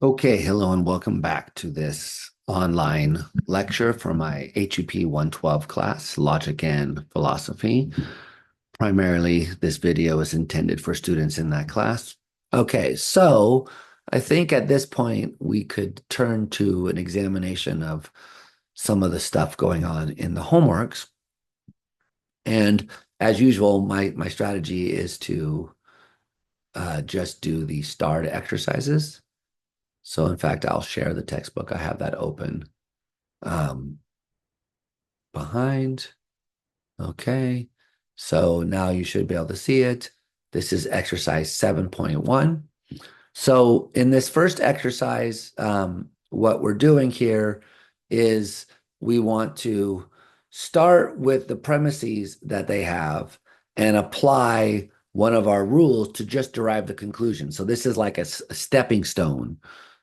Okay, hello and welcome back to this online lecture for my HUP 112 class, Logic and Philosophy. Primarily, this video is intended for students in that class. Okay, so I think at this point we could turn to an examination of some of the stuff going on in the homeworks. And as usual, my strategy is to just do the starred exercises. So in fact, I'll share the textbook. I have that open um, behind. Okay. So now you should be able to see it. This is exercise 7.1. So in this first exercise, what we're doing here is we want to start with the premises that they have and apply one of our rules to just derive the conclusion. So this is like a stepping stone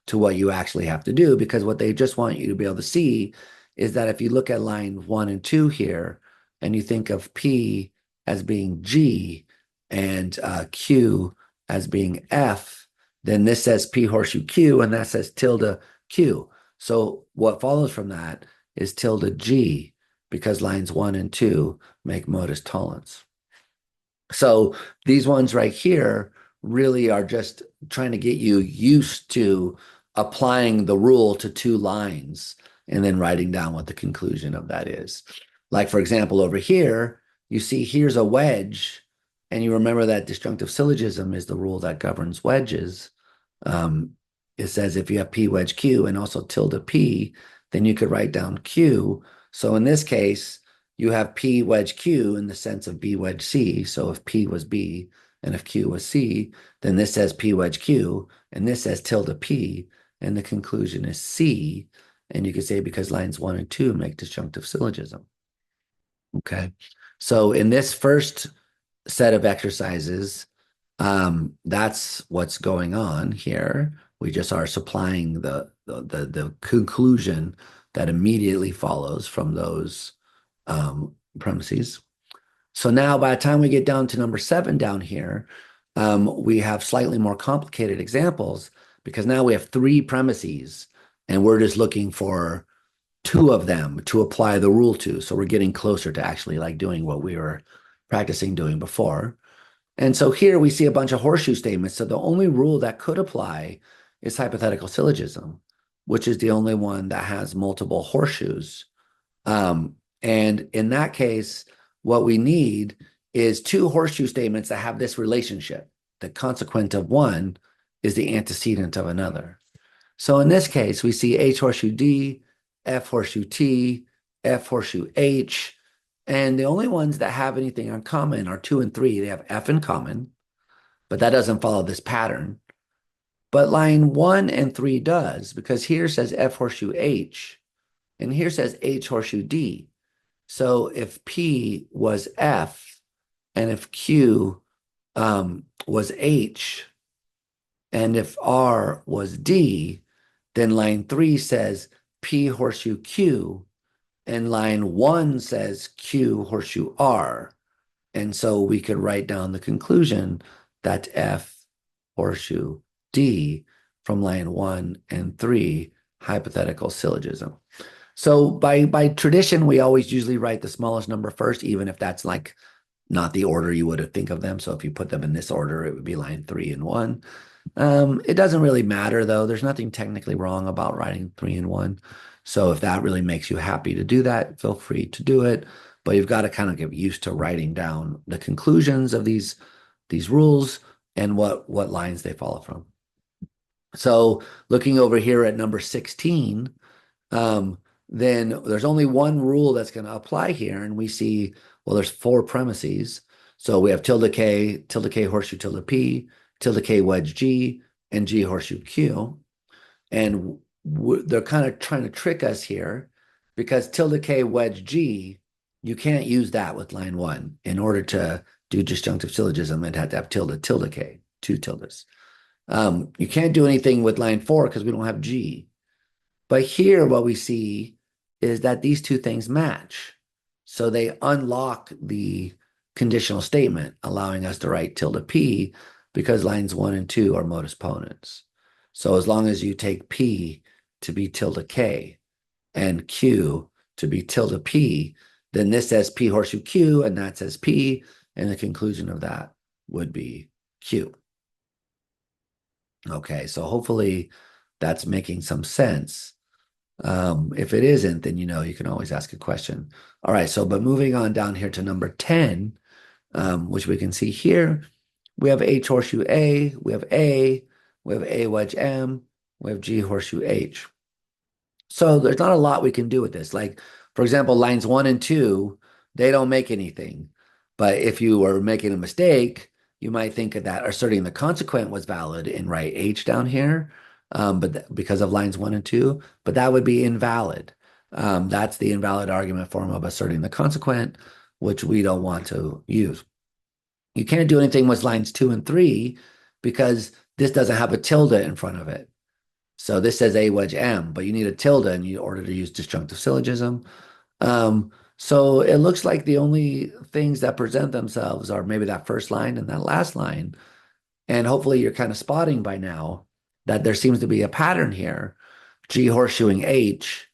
to what you actually have to do, because what they just want you to be able to see is that if you look at line 1 and 2 here, and you think of P as being G and Q as being F, then this says P horseshoe Q and that says tilde Q. So what follows from that is tilde G, because lines 1 and 2 make modus tollens. So these ones right here really are just trying to get you used to applying the rule to two lines and then writing down what the conclusion of that is. Like, for example, over here, you see here's a wedge, and you remember that disjunctive syllogism is the rule that governs wedges. Um, it says if you have P wedge Q and also tilde P, then you could write down Q. So in this case, you have P wedge Q in the sense of B wedge C. So if P was B and if Q was C, then this says P wedge Q and this says tilde P, and the conclusion is C. And you could say because lines 1 and 2 make disjunctive syllogism. Okay. So in this first set of exercises, that's what's going on here. We just are supplying the conclusion that immediately follows from those premises. So now by the time we get down to number 7 down here, we have slightly more complicated examples, because now we have 3 premises and we're just looking for 2 of them to apply the rule to. So we're getting closer to actually like doing what we were practicing doing before. And so here we see a bunch of horseshoe statements. So the only rule that could apply is hypothetical syllogism, which is the only one that has multiple horseshoes. And in that case, what we need is 2 horseshoe statements that have this relationship. The consequent of one is the antecedent of another. So in this case, we see H horseshoe D, F horseshoe T, F horseshoe H, and the only ones that have anything in common are 2 and 3. They have F in common, but that doesn't follow this pattern. But line 1 and 3 does, because here says F horseshoe H, and here says H horseshoe D. So if P was F and if Q was H and if R was D, then line 3 says P horseshoe Q and line 1 says Q horseshoe R. And so we could write down the conclusion that F horseshoe D from line 1 and 3, hypothetical syllogism. So by tradition, we always usually write the smallest number first, even if that's like not the order you would think of them. So if you put them in this order, it would be line 3 and 1. It doesn't really matter though. There's nothing technically wrong about writing 3 and 1. So if that really makes you happy to do that, feel free to do it. But you've got to kind of get used to writing down the conclusions of these rules and what lines they follow from. So looking over here at number 16, then there's only one rule that's going to apply here. And we see, well, there's 4 premises. So we have tilde K horseshoe tilde P, tilde K wedge G, and G horseshoe Q. And they're kind of trying to trick us here, because tilde K wedge G, you can't use that with line 1. In order to do disjunctive syllogism, it had to have tilde K, 2 tildes. You can't do anything with line 4 because we don't have G. But here what we see is that these 2 things match. So they unlock the conditional statement, allowing us to write tilde P, because lines 1 and 2 are modus ponens. So as long as you take P to be tilde K and Q to be tilde P, then this says P horseshoe Q and that says P, and the conclusion of that would be Q. Okay, so hopefully that's making some sense. If it isn't, then you can always ask a question. All right, so but moving on down here to number 10, which we can see here, we have H horseshoe A, we have A wedge M, we have G horseshoe H. So there's not a lot we can do with this. Like, for example, lines 1 and 2, they don't make anything. But if you were making a mistake, you might think that asserting the consequent was valid and write H down here, because of lines 1 and 2, but that would be invalid. That's the invalid argument form of asserting the consequent, which we don't want to use. You can't do anything with lines 2 and 3 because this doesn't have a tilde in front of it. So this says A wedge M, but you need a tilde in order to use disjunctive syllogism. So it looks like the only things that present themselves are maybe that first line and that last line. And hopefully you're kind of spotting by now that there seems to be a pattern here. G horseshoeing H,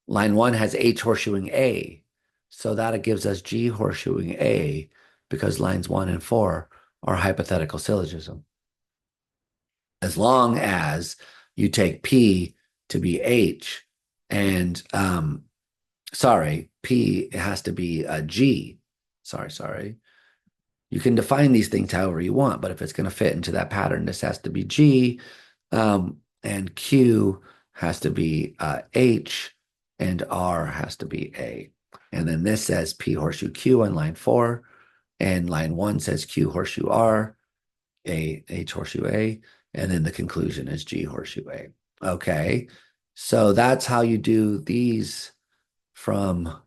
line 1 has H horseshoeing A. So that gives us G horseshoeing A because lines 1 and 4 are hypothetical syllogism. As long as you take P to be H and sorry, P has to be a G. Sorry. You can define these things however you want, but if it's going to fit into that pattern, this has to be G, and Q has to be H, and R has to be A. And then this says P horseshoe Q on line 4, and line 1 says Q horseshoe R, A, H horseshoe A, and then the conclusion is G horseshoe A. Okay, so that's how you do these from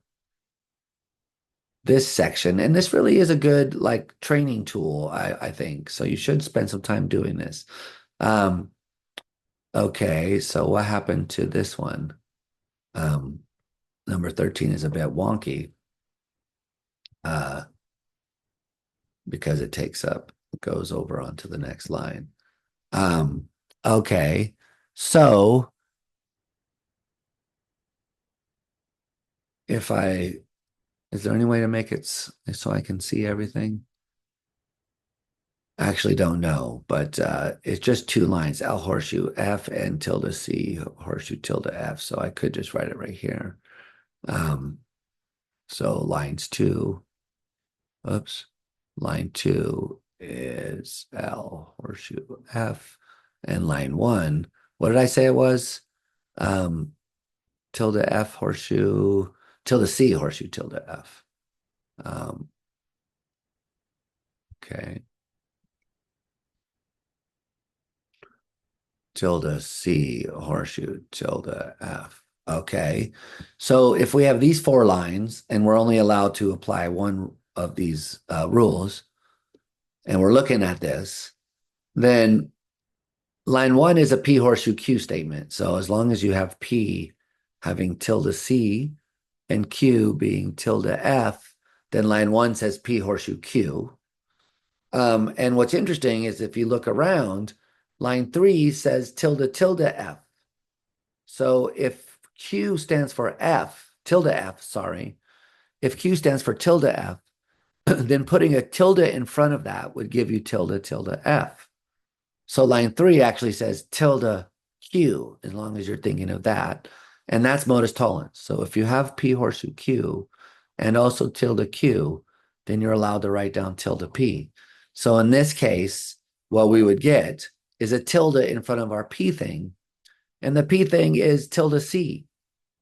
this section. And this really is a good like training tool, I think. So you should spend some time doing this. Okay, so what happened to this one? Number 13 is a bit wonky because it goes over onto the next line. Okay, so is there any way to make it so I can see everything? I actually don't know, but it's just 2 lines, L horseshoe F and tilde C horseshoe tilde F. So I could just write it right here. So line 2 is L horseshoe F, and line 1, what did I say it was? Tilde F horseshoe, tilde C horseshoe tilde F. Okay. Tilde C horseshoe tilde F. Okay. So if we have these 4 lines and we're only allowed to apply one of these rules, and we're looking at this, then line 1 is a P horseshoe Q statement. So as long as you have P having tilde C and Q being tilde F, then line 1 says P horseshoe Q. And what's interesting is if you look around, line 3 says tilde tilde F. So if Q stands for F, tilde F, sorry, if Q stands for tilde F, then putting a tilde in front of that would give you tilde tilde F. So line 3 actually says tilde Q, as long as you're thinking of that. And that's modus tollens. So if you have P horseshoe Q and also tilde Q, then you're allowed to write down tilde P. So in this case, what we would get is a tilde in front of our P thing, and the P thing is tilde C.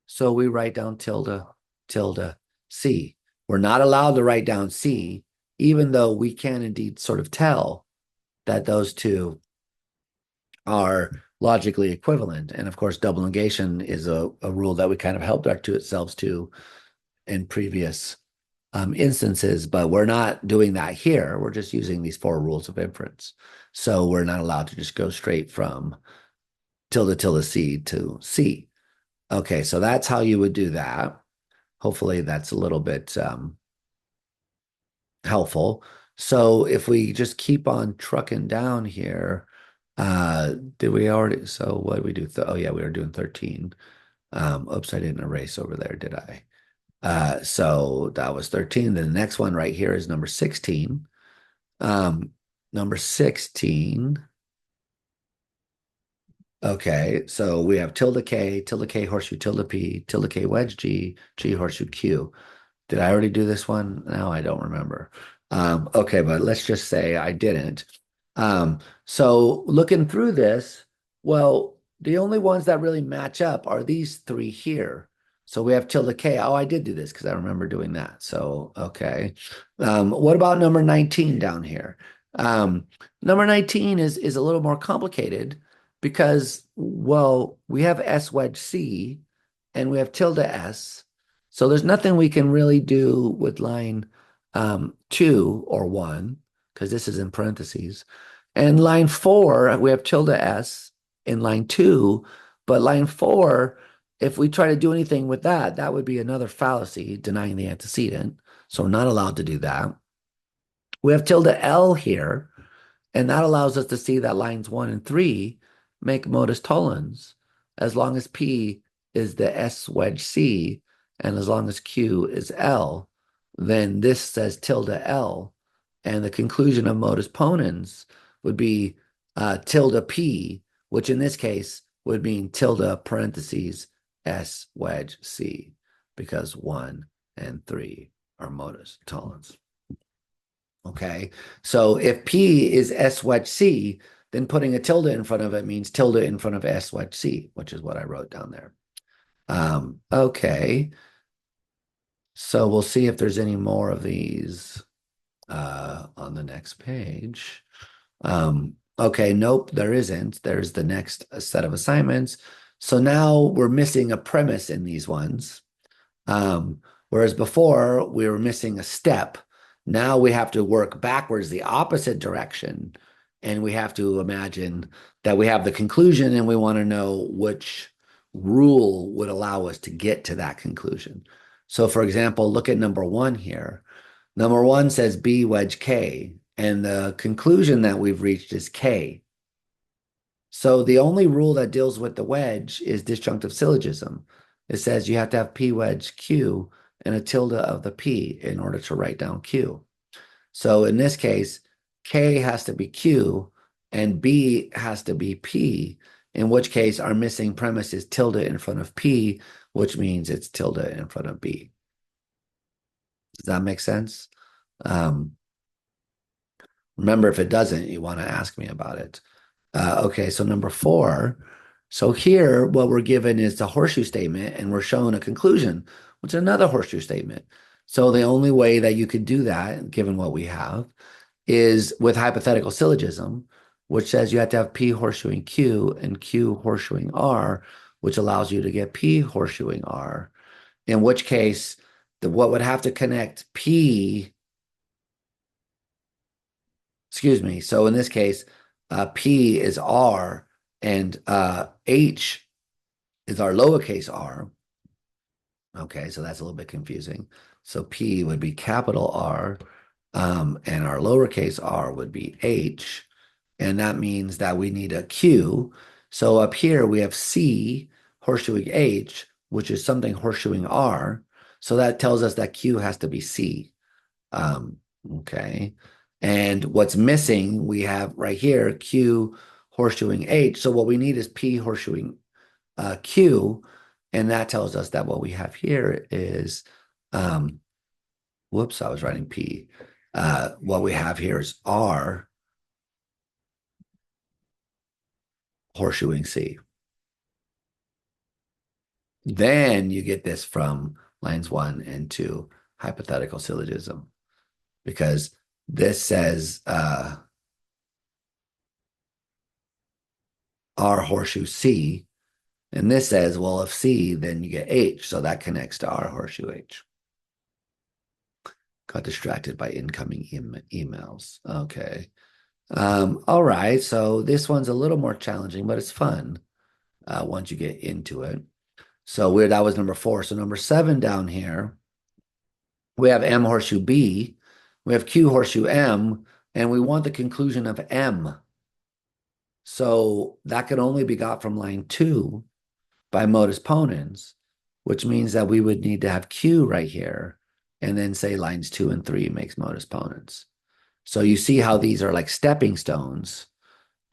So we write down tilde C. We're not allowed to write down C, even though we can indeed sort of tell that those two are logically equivalent. And of course, double negation is a rule that we kind of helped ourselves to in previous instances, but we're not doing that here. We're just using these 4 rules of inference. So we're not allowed to just go straight from tilde tilde C to C. Okay, so that's how you would do that. Hopefully that's a little bit helpful. So if we just keep on trucking down here, Did we already? So what did we do? Oh yeah, we were doing 13. Oops, I didn't erase over there, did I? So that was 13. Then the next one right here is number 16. Um, number 16. Okay, so we have tilde K, horseshoe, tilde P, tilde K, wedge G, G, horseshoe, Q. Did I already do this one? No, I don't remember. Okay, but let's just say I didn't. So looking through this, well, the only ones that really match up are these three here. So we have tilde K. Oh, I did do this because I remember doing that. So, okay. What about number 19 down here? Number 19 is a little more complicated because, well, we have S wedge C and we have tilde S. So there's nothing we can really do with line 2 or 1 because this is in parentheses. And line 4, we have tilde S in line 2, but line 4, if we try to do anything with that, that would be another fallacy, denying the antecedent. So we're not allowed to do that. We have tilde L here, and that allows us to see that lines 1 and 3 make modus tollens as long as P is the S wedge C and as long as Q is L, then this says tilde L. And the conclusion of modus ponens would be tilde P, which in this case would mean tilde parentheses S wedge C because 1 and 3 are modus tollens. Okay, so if P is S wedge C, then putting a tilde in front of it means tilde in front of S wedge C, which is what I wrote down there. Okay, so we'll see if there's any more of these on the next page. Okay, nope, there isn't. There's the next set of assignments. So now we're missing a premise in these ones. Whereas before we were missing a step. Now we have to work backwards the opposite direction. And we have to imagine that we have the conclusion and we want to know which rule would allow us to get to that conclusion. So, for example, look at number 1 here. Number 1 says B wedge K, and the conclusion that we've reached is K. So the only rule that deals with the wedge is disjunctive syllogism. It says you have to have P wedge Q and a tilde of the P in order to write down Q. So in this case, K has to be Q and B has to be P, in which case our missing premise is tilde in front of P, which means it's tilde in front of B. Does that make sense? Remember, if it doesn't, you want to ask me about it. Okay, so number 4. So here, what we're given is the horseshoe statement, and we're shown a conclusion, which is another horseshoe statement. So the only way that you could do that, given what we have, is with hypothetical syllogism, which says you have to have P horseshoeing Q and Q horseshoeing R, which allows you to get P horseshoeing R. In which case, what would have to connect P, excuse me, so in this case, P is R and H is our lowercase r. Okay, so that's a little bit confusing. So P would be capital R, and our lowercase r would be H. And that means that we need a Q. So up here we have C horseshoeing H, which is something horseshoeing R. So that tells us that Q has to be C. Okay. And what's missing, we have right here, Q horseshoeing H. So what we need is P horseshoeing Q. And that tells us that what we have here is, whoops, I was writing P. What we have here is R horseshoeing C. Then you get this from lines 1 and 2, hypothetical syllogism, because this says R horseshoe C, and this says, well, if C, then you get H, so that connects to R horseshoe H. Got distracted by incoming emails. Okay. All right, so this one's a little more challenging, but it's fun once you get into it. So that was number 4. So number 7 down here, we have M horseshoe B, we have Q horseshoe M, and we want the conclusion of M. So that can only be got from line 2 by modus ponens, which means that we would need to have Q right here and then say lines 2 and 3 makes modus ponens. So you see how these are like stepping stones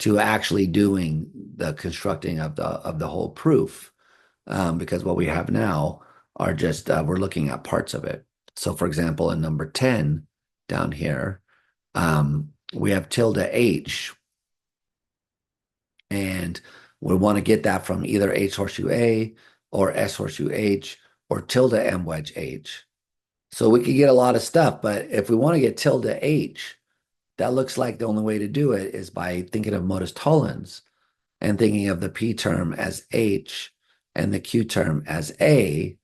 to actually doing the constructing of the whole proof, because what we have now are just we're looking at parts of it. So, for example, in number 10 down here, we have tilde H, and we want to get that from either H horseshoe A or S horseshoe H or tilde M wedge H. So we could get a lot of stuff, but if we want to get tilde H, that looks like the only way to do it is by thinking of modus tollens and thinking of the P term as H and the Q term as A.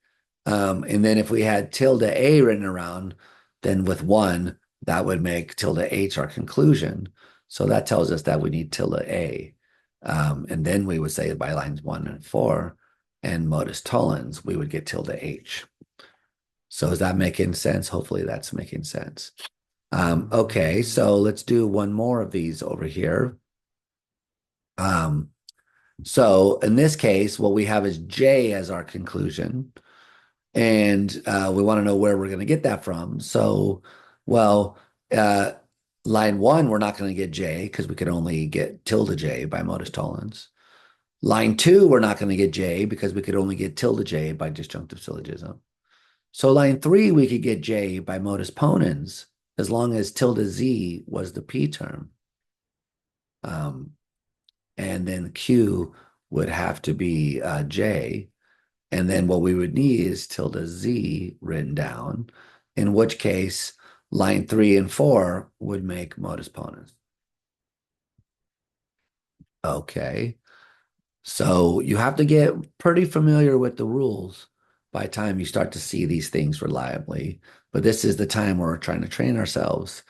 And then if we had tilde A written around, then with one, that would make tilde H our conclusion. So that tells us that we need tilde A. And then we would say by lines 1 and 4 and modus tollens, we would get tilde H. So is that making sense? Hopefully that's making sense. Okay, so let's do one more of these over here. So in this case, what we have is J as our conclusion, and we want to know where we're going to get that from. So, well, uh, line 1, we're not going to get J because we can only get tilde J by modus tollens. Line 2, we're not going to get J because we could only get tilde J by disjunctive syllogism. So line 3, we could get J by modus ponens as long as tilde Z was the P term. And then Q would have to be J. And then what we would need is tilde Z written down, in which case line 3 and 4 would make modus ponens. Okay. So you have to get pretty familiar with the rules by the time you start to see these things reliably. But this is the time where we're trying to train ourselves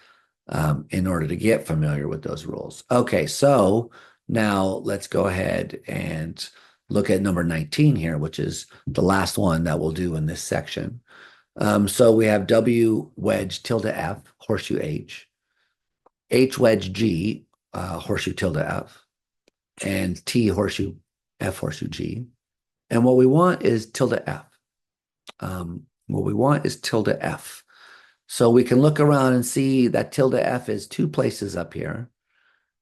in order to get familiar with those rules. Okay, so now let's go ahead and look at number 19 here, which is the last one that we'll do in this section. So we have W wedge tilde F, horseshoe H wedge G, horseshoe tilde F, and T horseshoe F horseshoe G. And what we want is tilde F. What we want is tilde F. So we can look around and see that tilde F is 2 places up here.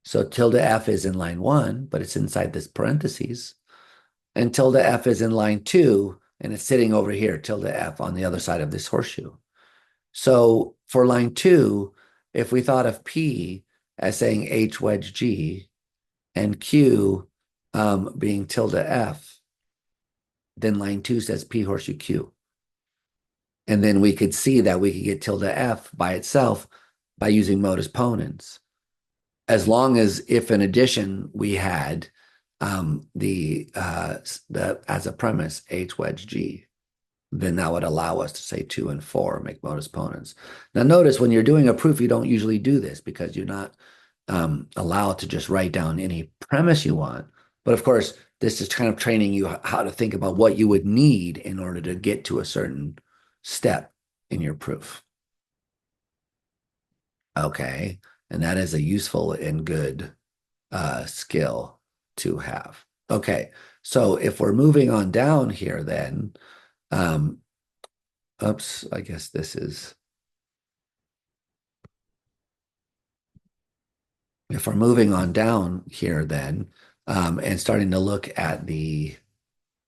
So tilde F is in line 1, but it's inside this parentheses. And tilde F is in line 2, and it's sitting over here, tilde F on the other side of this horseshoe. So for line 2, if we thought of P as saying H wedge G and Q being tilde F, then line 2 says P horseshoe Q. And then we could see that we could get tilde F by itself by using modus ponens. As long as if in addition we had the as a premise H wedge G, then that would allow us to say 2 and 4 make modus ponens. Now notice when you're doing a proof, you don't usually do this because you're not allowed to just write down any premise you want. But of course, this is kind of training you how to think about what you would need in order to get to a certain step in your proof. Okay, and that is a useful and good skill to have. Okay, so if we're moving on down here then, oops, I guess this is, if we're moving on down here then, and starting to look at the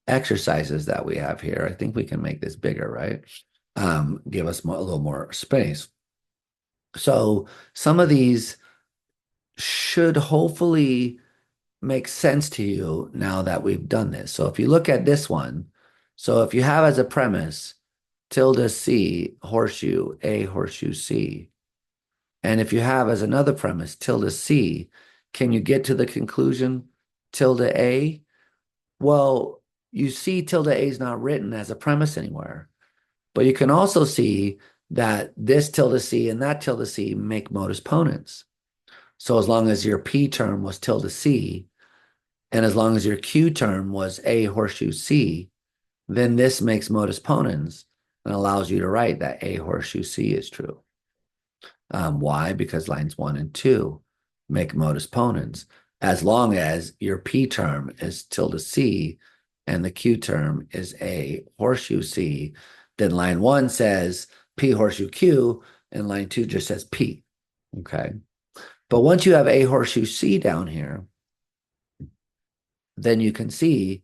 exercises that we have here, I think we can make this bigger, right? Give us a little more space. So some of these should hopefully make sense to you now that we've done this. So if you look at this one, so if you have as a premise tilde C horseshoe A horseshoe C, and if you have as another premise tilde C, can you get to the conclusion tilde A? Well, you see tilde A is not written as a premise anywhere, but you can also see that this tilde C and that tilde C make modus ponens. So as long as your P term was tilde C, and as long as your Q term was A horseshoe C, then this makes modus ponens and allows you to write that A horseshoe C is true. Why? Because lines 1 and 2 make modus ponens. as long as your P term is tilde C and the Q term is A horseshoe C, then line one says P horseshoe Q and line two just says P. Okay. But once you have A horseshoe C down here, then you can see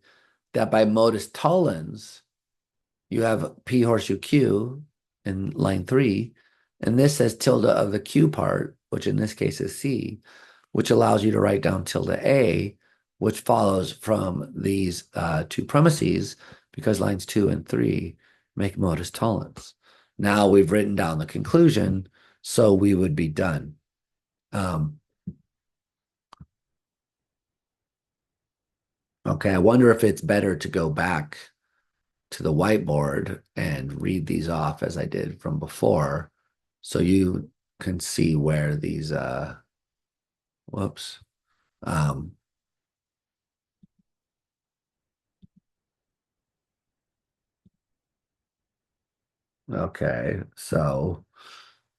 that by modus tollens, you have P horseshoe Q in line three, and this says tilde of the Q part, which in this case is C, which allows you to write down tilde A, which follows from these two premises because lines two and three make modus tollens. Now we've written down the conclusion, so we would be done. Okay, I wonder if it's better to go back to the whiteboard and read these off as I did from before so you can see where these whoops. Um, okay, so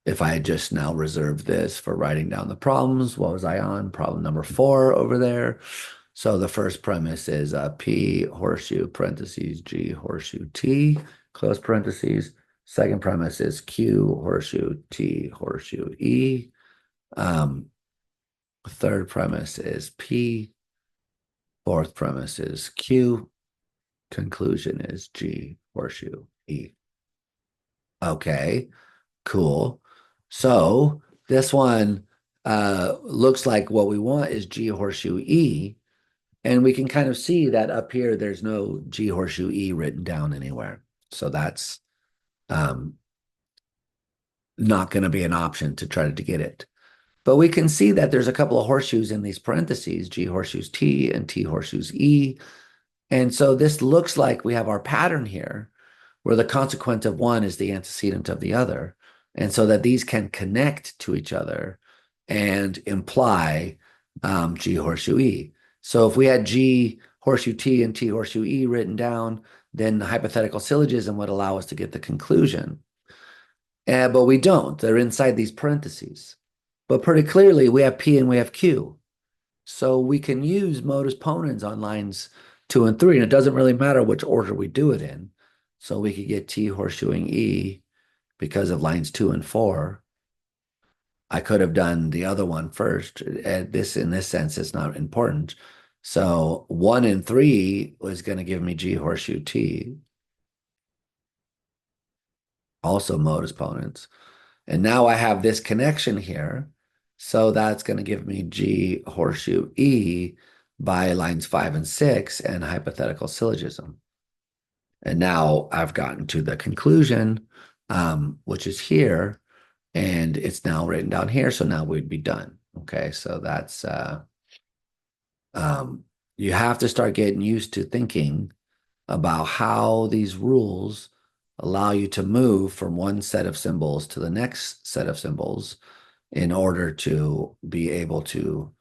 if I had just now reserved this for writing down the problems, what was I on? Problem number 4 over there. So the first premise is P horseshoe parentheses G horseshoe T close parentheses. Second premise is Q horseshoe T horseshoe E. Third premise is P. Fourth premise is Q. Conclusion is G horseshoe E. Okay, cool. So this one looks like what we want is G horseshoe E. And we can kind of see that up here, there's no G horseshoe E written down anywhere. So that's not going to be an option to try to get it. But we can see that there's a couple of horseshoes in these parentheses, G horseshoes T and T horseshoes E. And so this looks like we have our pattern here where the consequent of one is the antecedent of the other. And so that these can connect to each other and imply G horseshoe E. So if we had G horseshoe T and T horseshoe E written down, then the hypothetical syllogism would allow us to get the conclusion. But we don't. They're inside these parentheses. But pretty clearly, we have P and we have Q. So we can use modus ponens on lines 2 and 3, and it doesn't really matter which order we do it in. So we could get T horseshoeing E because of lines 2 and 4. I could have done the other one first. This, in this sense, is not important. So 1 and 3 was going to give me G horseshoe T, also modus ponens. And now I have this connection here. So that's going to give me G horseshoe E by lines 5 and 6 and hypothetical syllogism. And now I've gotten to the conclusion, which is here, and it's now written down here. So now we'd be done. Okay, so that's you have to start getting used to thinking about how these rules allow you to move from one set of symbols to the next set of symbols in order to be able to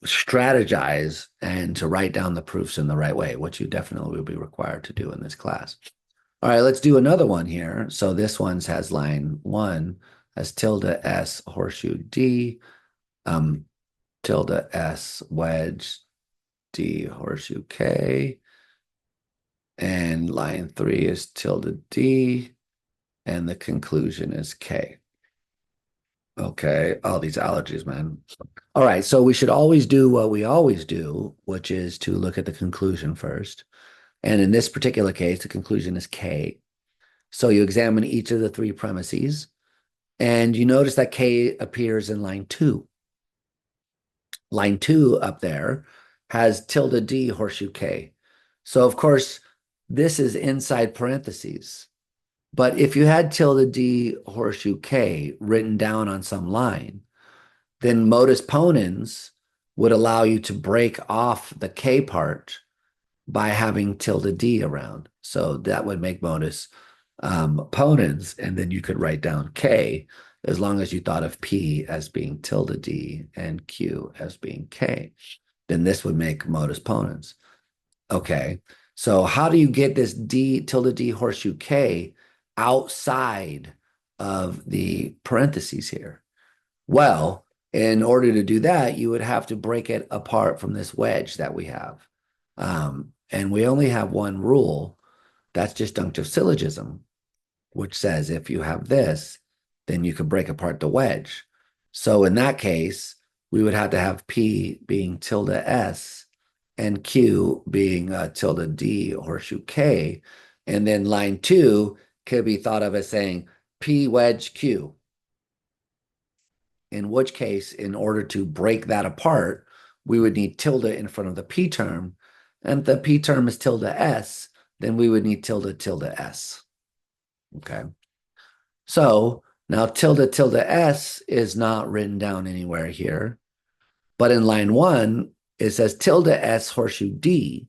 strategize and to write down the proofs in the right way, which you definitely will be required to do in this class. All right, let's do another one here. So this one has line 1 as tilde S horseshoe D, tilde S wedge D horseshoe K, and line 3 is tilde D, and the conclusion is K. Okay, all these allergies, man. All right, so we should always do what we always do, which is to look at the conclusion first. And in this particular case, the conclusion is K. So you examine each of the 3 premises, and you notice that K appears in line 2. Line 2 up there has tilde D horseshoe K. So of course, this is inside parentheses. But if you had tilde D horseshoe K written down on some line, then modus ponens would allow you to break off the K part by having tilde D around. So that would make modus ponens, and then you could write down K as long as you thought of P as being tilde D and Q as being K. Then this would make modus ponens. Okay, so how do you get this D tilde D horseshoe K outside of the parentheses here? Well, In order to do that, you would have to break it apart from this wedge that we have. And we only have one rule. That's disjunctive syllogism, which says if you have this, then you can break apart the wedge. So in that case, we would have to have P being tilde S and Q being tilde D horseshoe K. And then line 2 could be thought of as saying P wedge Q. In which case, in order to break that apart, we would need tilde in front of the P term. And if the P term is tilde S, then we would need tilde tilde S. Okay. So now tilde tilde S is not written down anywhere here. But in line 1, it says tilde S horseshoe D.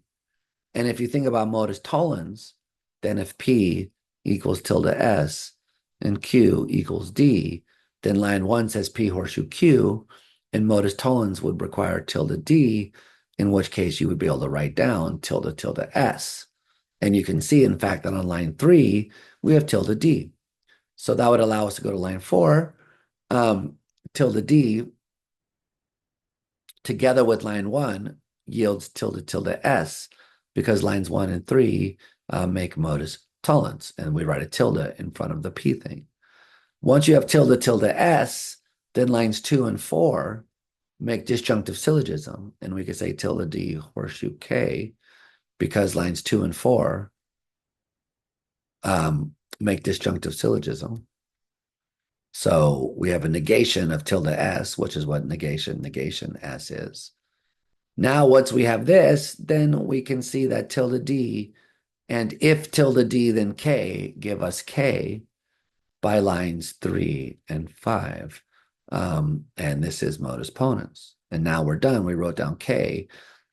And if you think about modus tollens, then if P equals tilde S and Q equals D, then line 1 says P horseshoe Q, and modus tollens would require tilde D, in which case you would be able to write down tilde tilde S. And you can see, in fact, that on line 3, we have tilde D. So that would allow us to go to line 4, tilde D together with line 1 yields tilde tilde S, because lines 1 and 3 make modus tollens, and we write a tilde in front of the P thing. Once you have tilde tilde S, then lines 2 and 4 make disjunctive syllogism, and we could say tilde D horseshoe K, because lines 2 and 4 make disjunctive syllogism. So we have a negation of tilde S, which is what negation S is. Now, once we have this, then we can see that tilde D, and if tilde D, then K, give us K by lines 3 and 5. And this is modus ponens. And now we're done. We wrote down K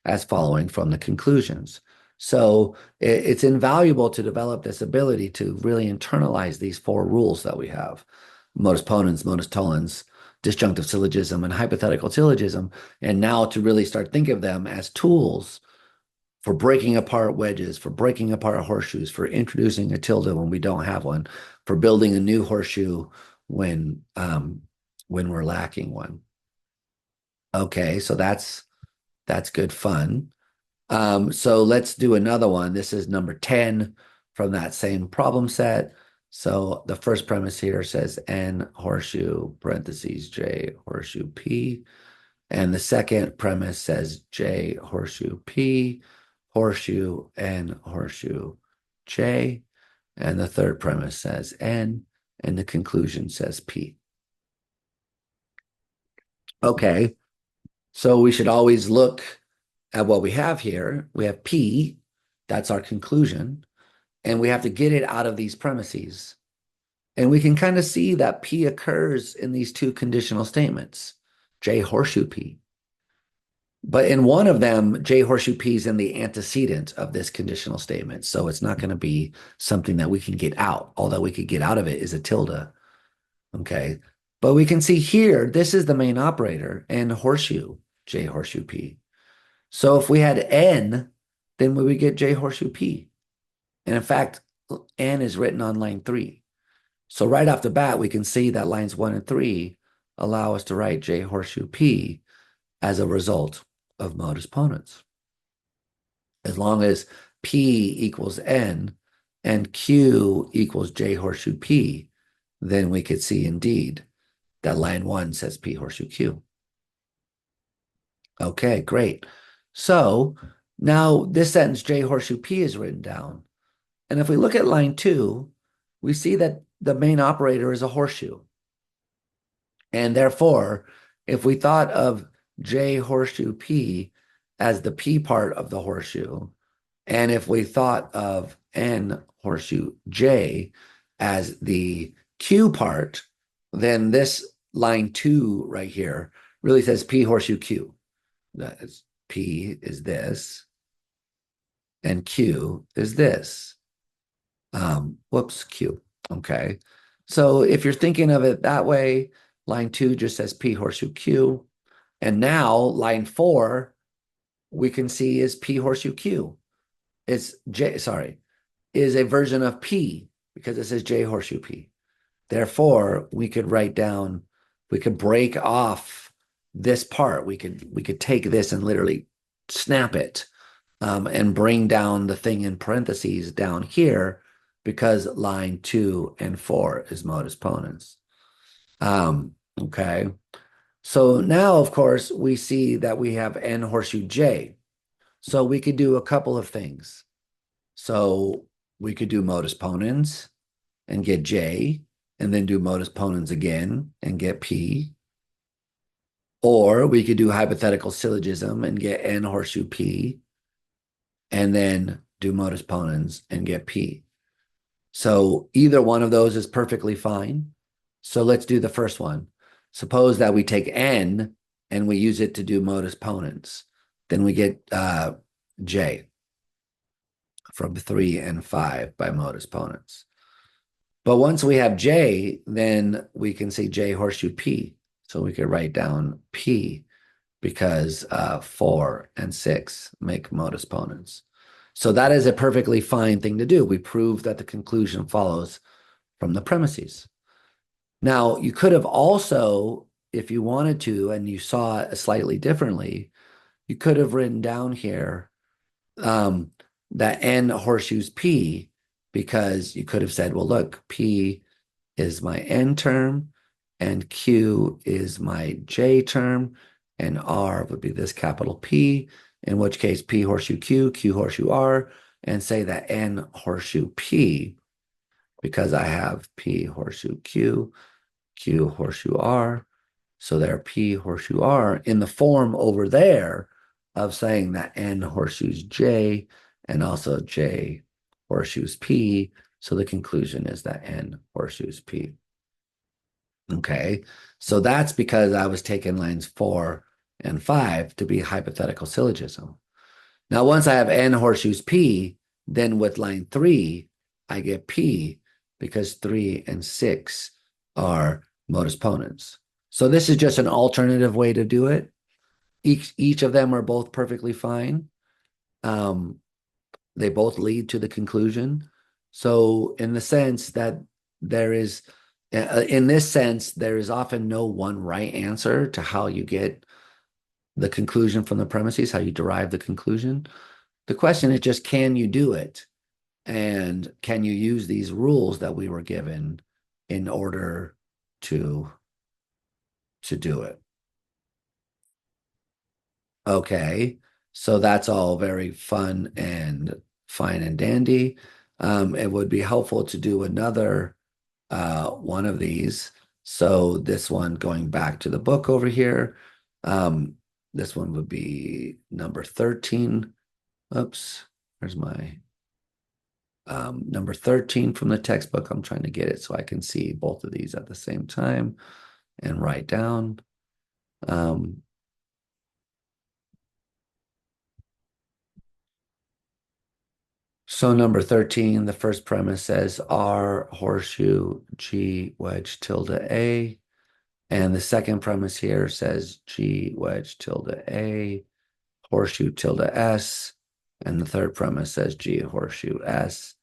as following from the conclusions. So it's invaluable to develop this ability to really internalize these 4 rules that we have: modus ponens, modus tollens, disjunctive syllogism, and hypothetical syllogism. And now to really start thinking of them as tools for breaking apart wedges, for breaking apart horseshoes, for introducing a tilde when we don't have one, for building a new horseshoe when we're lacking one. Okay, so that's good fun. So let's do another one. This is number 10 from that same problem set. So the first premise here says N horseshoe parentheses J horseshoe P. And the second premise says J horseshoe P horseshoe N horseshoe J. And the third premise says N, and the conclusion says P. Okay, so we should always look at what we have here. We have P, that's our conclusion, and we have to get it out of these premises. And we can kind of see that P occurs in these 2 conditional statements, J horseshoe P. But in one of them, J horseshoe P is in the antecedent of this conditional statement. So it's not going to be something that we can get out. All that we could get out of it is a tilde. Okay. But we can see here, this is the main operator, N horseshoe, J horseshoe P. So if we had N, then we would get J horseshoe P. And in fact, N is written on line 3. So right off the bat, we can see that lines 1 and 3 allow us to write J horseshoe P as a result of modus ponens. As long as P equals N and Q equals J horseshoe P, then we could see indeed that line 1 says P horseshoe Q. Okay, great. So now this sentence J horseshoe P is written down. And if we look at line 2, we see that the main operator is a horseshoe. And therefore, if we thought of J horseshoe P as the P part of the horseshoe, and if we thought of N horseshoe J as the Q part, then this line 2 right here really says P horseshoe Q. That is, P is this, and Q is this. Q. Okay. So if you're thinking of it that way, line 2 just says P horseshoe Q. And now line 4, we can see is P horseshoe Q. It's is a version of P because it says J horseshoe P. Therefore, we could break off this part, we could take this and literally snap it, and bring down the thing in parentheses down here because line 2 and 4 is modus ponens. Okay. So now, of course, we see that we have n horseshoe j. So we could do a couple of things. So we could do modus ponens and get j, and then do modus ponens again and get p. Or we could do hypothetical syllogism and get n horseshoe p, and then do modus ponens and get p. So either one of those is perfectly fine. So let's do the first one. Suppose that we take n and we use it to do modus ponens. Then we get j from 3 and 5 by modus ponens. But once we have j, then we can say j horseshoe p. So we could write down p because 4 and 6 make modus ponens. So that is a perfectly fine thing to do. We prove that the conclusion follows from the premises. Now, you could have also, if you wanted to, and you saw it slightly differently, you could have written down here that n horseshoes p, because you could have said, well, look, p is my n term, and q is my j term, and r would be this capital P, in which case p horseshoe q, q horseshoe r, and say that n horseshoe p, because I have p horseshoe q, q horseshoe r, so there p horseshoe r in the form over there of saying that n horseshoes j and also j horseshoes p. So the conclusion is that n horseshoes p. Okay, so that's because I was taking lines 4 and 5 to be hypothetical syllogism. Now, once I have n horseshoes p, then with line 3, I get p because 3 and 6 are modus ponens. So this is just an alternative way to do it. Each of them are both perfectly fine. They both lead to the conclusion. So in the sense that there is, in this sense, there is often no one right answer to how you get the conclusion from the premises, how you derive the conclusion. The question is just, can you do it? And can you use these rules that we were given in order to do it? Okay, so that's all very fun and fine and dandy. It would be helpful to do another one of these. So this one, going back to the book over here, this one would be number 13. Oops, where's my number 13 from the textbook? I'm trying to get it so I can see both of these at the same time and write down. So number 13, the first premise says R horseshoe G wedge tilde A. And the second premise here says G wedge tilde A, horseshoe tilde S. And the third premise says G horseshoe S.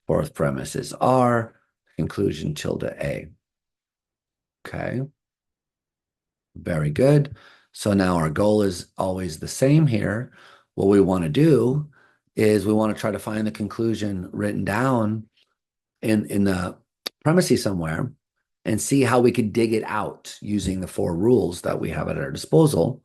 Fourth premise is R, conclusion tilde A. Okay, very good. So now our goal is always the same here. What we want to do is we want to try to find the conclusion written down in the premises somewhere and see how we could dig it out using the 4 rules that we have at our disposal.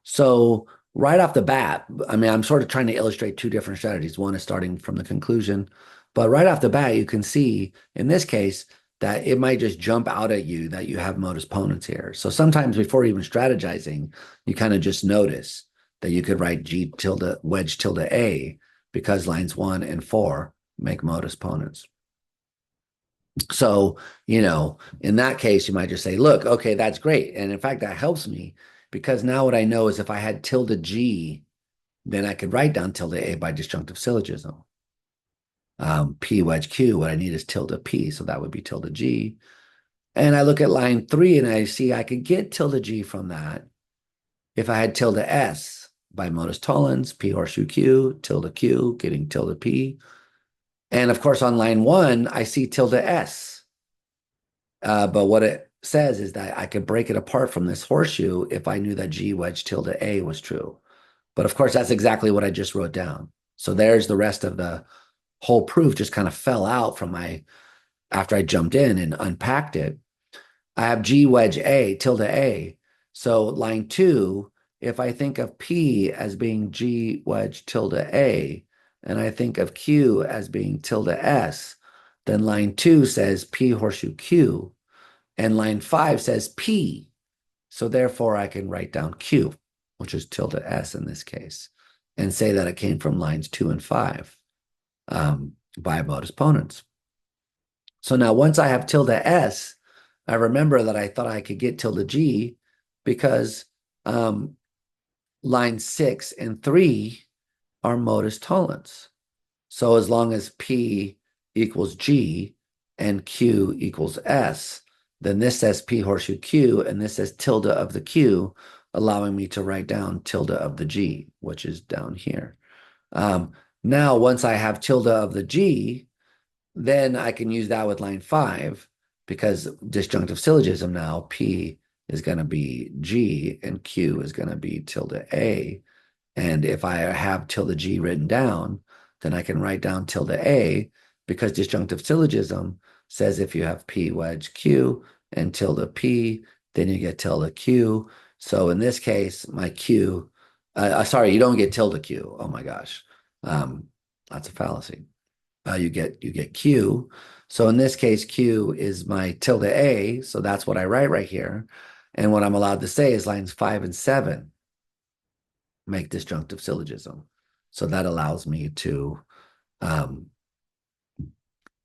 So right off the bat, I mean, I'm sort of trying to illustrate 2 different strategies. One is starting from the conclusion, but right off the bat, you can see in this case that it might just jump out at you that you have modus ponens here. So sometimes before even strategizing, you kind of just notice that you could write G tilde wedge tilde A because lines 1 and 4 make modus ponens. So, in that case, you might just say, look, okay, that's great. And in fact, that helps me because now what I know is if I had tilde G, then I could write down tilde A by disjunctive syllogism. P wedge Q, what I need is tilde P, so that would be tilde G. And I look at line 3 and I see I could get tilde G from that if I had tilde S by modus tollens, P horseshoe Q, tilde Q, getting tilde P. And of course, on line 1, I see tilde S. But says is that I could break it apart from this horseshoe if I knew that G wedge tilde A was true. But of course, that's exactly what I just wrote down. So there's the rest of the whole proof just kind of fell out from after I jumped in and unpacked it. I have G wedge A tilde A. So line 2, if I think of P as being G wedge tilde A, and I think of Q as being tilde S, then line 2 says P horseshoe Q, and line 5 says P. So therefore, I can write down Q, which is tilde S in this case, and say that it came from lines 2 and 5 by modus ponens. So now once I have tilde S, I remember that I thought I could get tilde G because line 6 and 3 are modus tollens. So as long as P equals G and Q equals S, then this says P horseshoe Q and this says tilde of the Q, allowing me to write down tilde of the G, which is down here. Now, once I have tilde of the G, then I can use that with line 5 because disjunctive syllogism now, P is going to be G and Q is going to be tilde A. And if I have tilde G written down, then I can write down tilde A because disjunctive syllogism says if you have P wedge Q and tilde P, then you get tilde Q. So in this case, my Q, sorry, you don't get tilde Q. Oh my gosh. That's a fallacy. You get Q. So in this case, Q is my tilde A. So that's what I write right here. And what I'm allowed to say is lines 5 and 7 make disjunctive syllogism. So that allows me to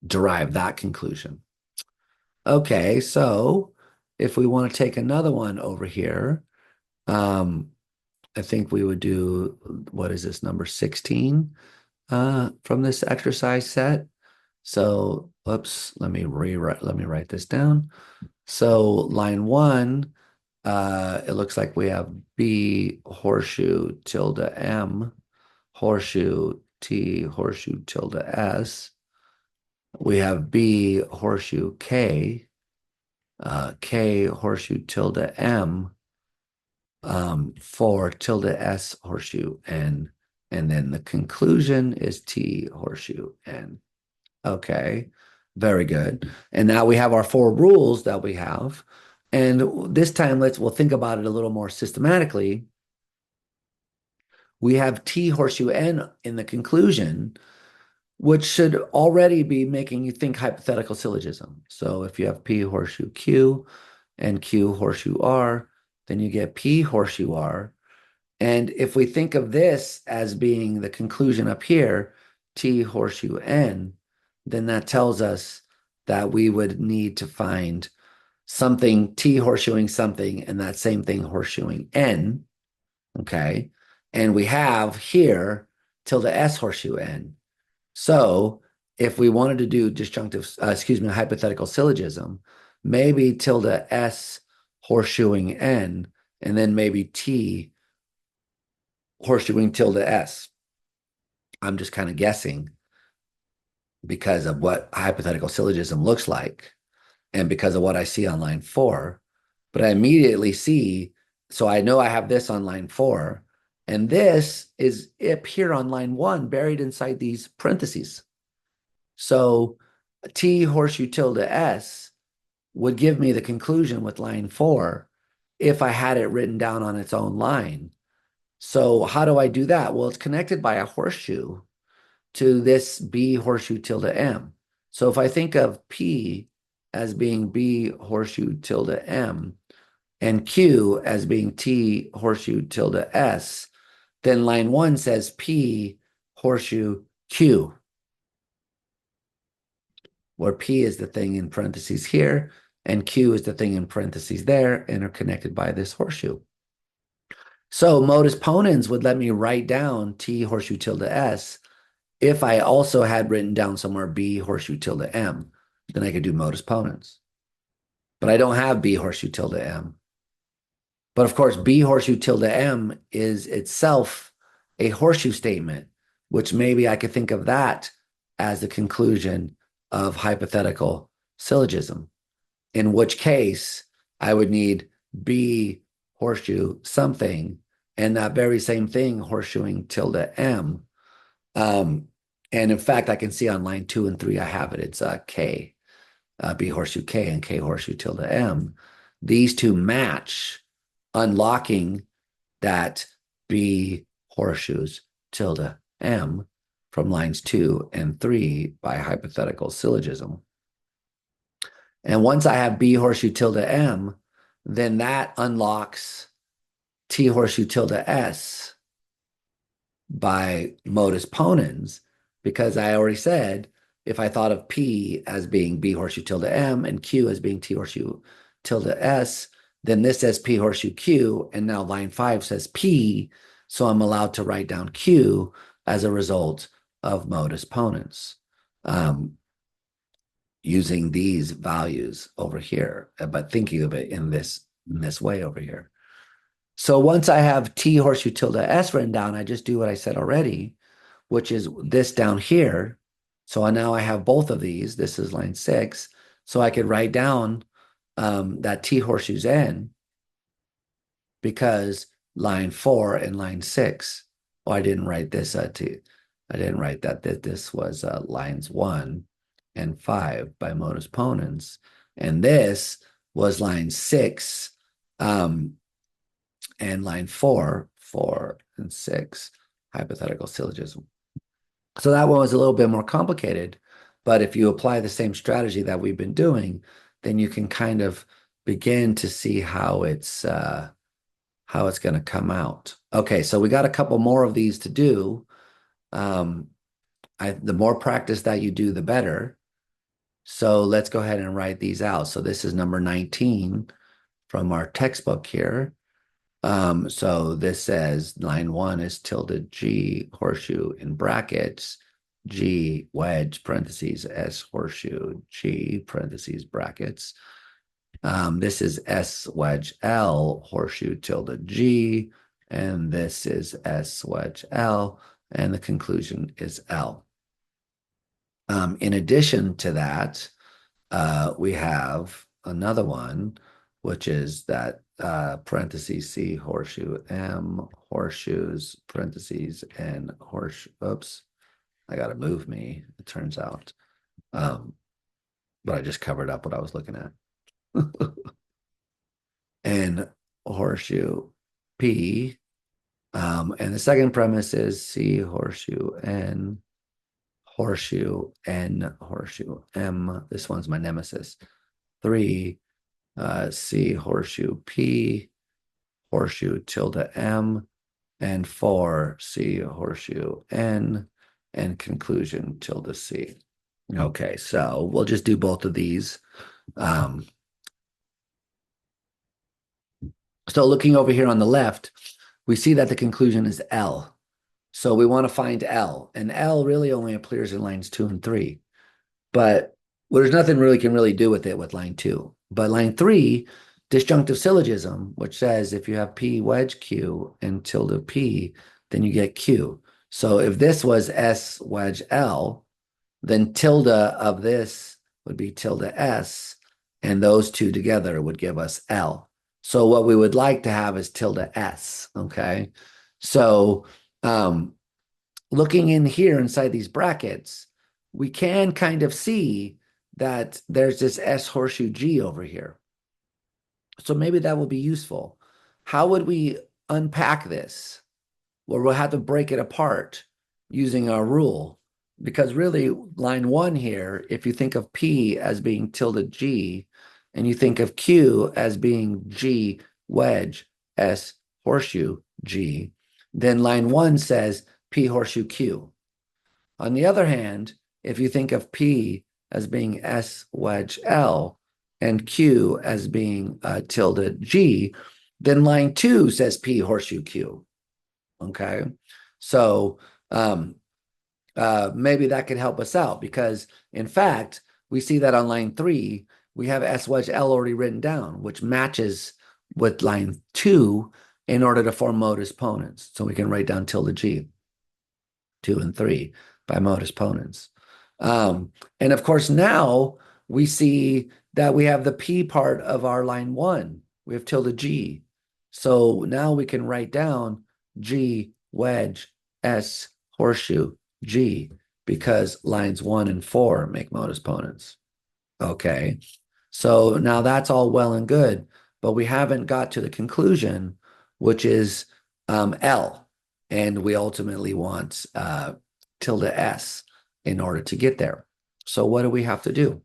derive that conclusion. Okay, so if we want to take another one over here, I think we would do, what is this, number 16 from this exercise set. So, oops, let me write this down. So line 1, it looks like we have B horseshoe tilde M horseshoe T horseshoe tilde S. We have B horseshoe K, K horseshoe tilde M, for tilde S horseshoe N, and then the conclusion is T horseshoe N. Okay, very good. And now we have our 4 rules that we have. And this time we'll think about it a little more systematically. We have T horseshoe N in the conclusion, which should already be making you think hypothetical syllogism. So if you have P horseshoe Q and Q horseshoe R, then you get P horseshoe R. And if we think of this as being the conclusion up here, T horseshoe N, then that tells us that we would need to find something T horseshoeing something and that same thing horseshoeing N. Okay. And we have here tilde S horseshoe N. So if we wanted to do hypothetical syllogism, maybe tilde S horseshoeing N, and then maybe T horseshoeing tilde S. I'm just kind of guessing because of what hypothetical syllogism looks like and because of what I see on line 4. But I immediately see, so I know I have this on line 4, and this is up here on line 1, buried inside these parentheses. So T horseshoe tilde S would give me the conclusion with line 4 if I had it written down on its own line. So how do I do that? Well, it's connected by a horseshoe to this B horseshoe tilde M. So if I think of P as being B horseshoe tilde M and Q as being T horseshoe tilde S, then line 1 says P horseshoe Q, where P is the thing in parentheses here and Q is the thing in parentheses there, and are connected by this horseshoe. So modus ponens would let me write down T horseshoe tilde S. If I also had written down somewhere B horseshoe tilde M, then I could do modus ponens. But I don't have B horseshoe tilde M. But of course, B horseshoe tilde M is itself a horseshoe statement, which maybe I could think of that as the conclusion of hypothetical syllogism, in which case I would need B horseshoe something, and that very same thing horseshoeing tilde M. Um, and in fact, I can see on line 2 and 3, I have it. It's K, B horseshoe K and K horseshoe tilde M. These two match, unlocking that B horseshoes tilde M from lines 2 and 3 by hypothetical syllogism. And once I have B horseshoe tilde M, then that unlocks T horseshoe tilde S by modus ponens, because I already said if I thought of P as being B horseshoe tilde M and Q as being T horseshoe tilde S, then this says P horseshoe Q, and now line 5 says P, so I'm allowed to write down Q as a result of modus ponens. Using these values over here, but thinking of it in this way over here. So once I have T horseshoe tilde S written down, I just do what I said already, which is this down here. So now I have both of these. This is line 6. So I could write down that T horseshoes N, because line 4 and line 6. Oh, I didn't write this I didn't write that this was lines 1 and 5 by modus ponens. And this was line 6 and line 4 and 6, hypothetical syllogism. So that one was a little bit more complicated, but if you apply the same strategy that we've been doing, then you can kind of begin to see how it's going to come out. Okay, so we got a couple more of these to do. The more practice that you do, the better. So let's go ahead and write these out. So this is number 19 from our textbook here. So this says line 1 is tilde G horseshoe in brackets, G wedge parentheses S horseshoe G parentheses brackets. This is S wedge L horseshoe tilde G, and this is S wedge L, and the conclusion is L. In addition to that, we have another one, which is that parentheses C horseshoe M horseshoes parentheses and horseshoe. Oops, I got to move me, it turns out. But I just covered up what I was looking at. And horseshoe P. And the second premise is C horseshoe N horseshoe N horseshoe M. This one's my nemesis. 3 C horseshoe P horseshoe tilde M, and 4 C horseshoe N, and conclusion tilde C. Okay, so we'll just do both of these. So looking over here on the left, we see that the conclusion is L. So we want to find L, and L really only appears in lines 2 and 3. But there's nothing really can really do with it with line 2. But line 3, disjunctive syllogism, which says if you have P wedge Q and tilde P, then you get Q. So if this was S wedge L, then tilde of this would be tilde S, and those two together would give us L. So what we would like to have is tilde S, okay? So looking in here inside these brackets, we can kind of see that there's this S horseshoe G over here. So maybe that will be useful. How would we unpack this? Well, we'll have to break it apart using our rule, because really line 1 here, if you think of P as being tilde G, and you think of Q as being G wedge S horseshoe G, then line 1 says P horseshoe Q. On the other hand, if you think of P as being S wedge L and Q as being tilde G, then line 2 says P horseshoe Q. Okay, so maybe that could help us out, because in fact, we see that on line 3, we have S wedge L already written down, which matches with line 2 in order to form modus ponens. So we can write down tilde G, 2 and 3 by modus ponens. And of course, now we see that we have the P part of our line 1. We have tilde G. So now we can write down G wedge S horseshoe G because lines 1 and 4 make modus ponens. Okay. So now that's all well and good, but we haven't got to the conclusion, which is L. And we ultimately want tilde S in order to get there. So what do we have to do?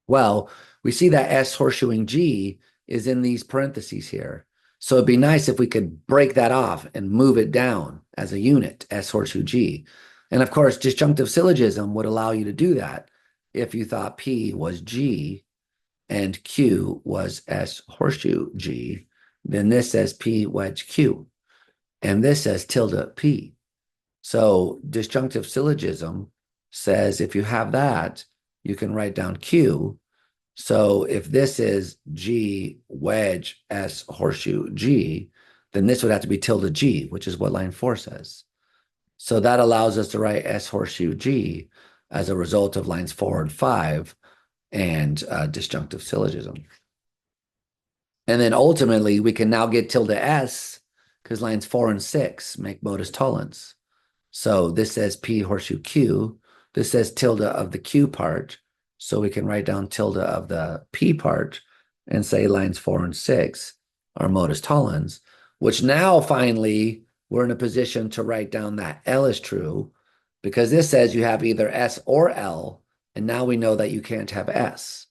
Well, we see that S horseshoeing G is in these parentheses here. So it'd be nice if we could break that off and move it down as a unit, S horseshoe G. And of course, disjunctive syllogism would allow you to do that if you thought P was G and Q was S horseshoe G. Then this says P wedge Q. And this says tilde P. So disjunctive syllogism says if you have that, you can write down Q. So if this is G wedge S horseshoe G, then this would have to be tilde G, which is what line 4 says. So that allows us to write S horseshoe G as a result of lines 4 and 5 and disjunctive syllogism. And then ultimately, we can now get tilde S because lines 4 and 6 make modus tollens. So this says P horseshoe Q. This says tilde of the Q part. So we can write down tilde of the P part and say lines 4 and 6 are modus tollens, which now finally we're in a position to write down that L is true because this says you have either S or L, and now we know that you can't have S.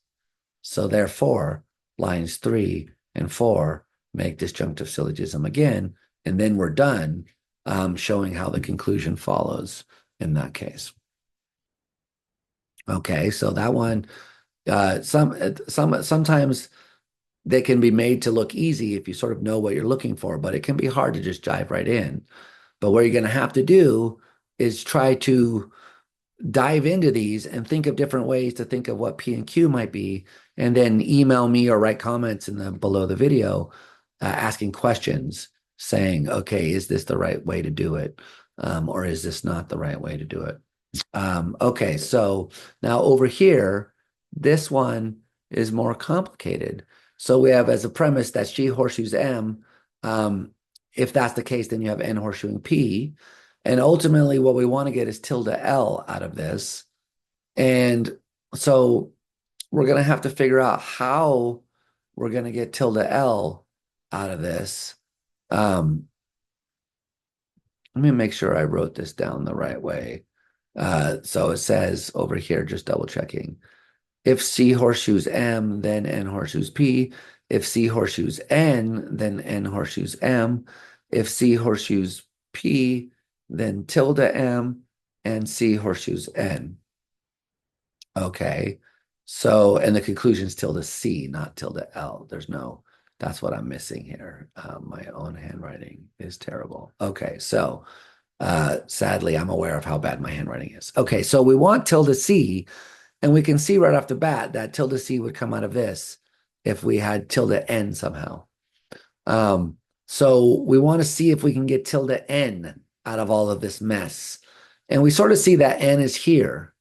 So therefore, lines 3 and 4 make disjunctive syllogism again, and then we're done showing how the conclusion follows in that case. Okay, so that one, sometimes they can be made to look easy if you sort of know what you're looking for, but it can be hard to just dive right in. But what you're going to have to do is try to dive into these and think of different ways to think of what P and Q might be, and then email me or write comments in the below the video asking questions saying, okay, is this the right way to do it? Or is this not the right way to do it? Okay, so now over here, this one is more complicated. So we have as a premise that G horseshoes M. If that's the case, then you have N horseshoeing P. And ultimately, what we want to get is tilde L out of this. And so we're going to have to figure out how we're going to get tilde L out of this. Let me make sure I wrote this down the right way. So it says over here, just double checking. If C horseshoes M, then N horseshoes P. If C horseshoes N, then N horseshoes M. If C horseshoes P, then tilde M, and C horseshoes N. Okay. So, and the conclusion is tilde C, not tilde L. That's what I'm missing here. My own handwriting is terrible. Okay. So, sadly, I'm aware of how bad my handwriting is. Okay. So we want tilde C, and we can see right off the bat that tilde C would come out of this if we had tilde N somehow. So we want to see if we can get tilde N out of all of this mess. And we sort of see that N is here.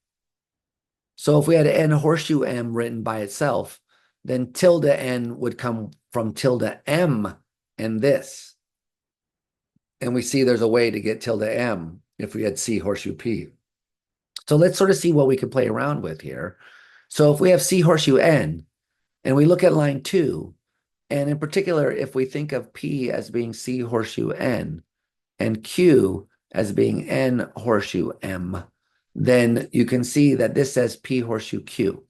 So if we had N horseshoe M written by itself, then tilde N would come from tilde M and this. And we see there's a way to get tilde M if we had C horseshoe P. So let's sort of see what we can play around with here. So if we have C horseshoe N, and we look at line 2, and in particular, if we think of P as being C horseshoe N, and Q as being N horseshoe M, then you can see that this says P horseshoe Q.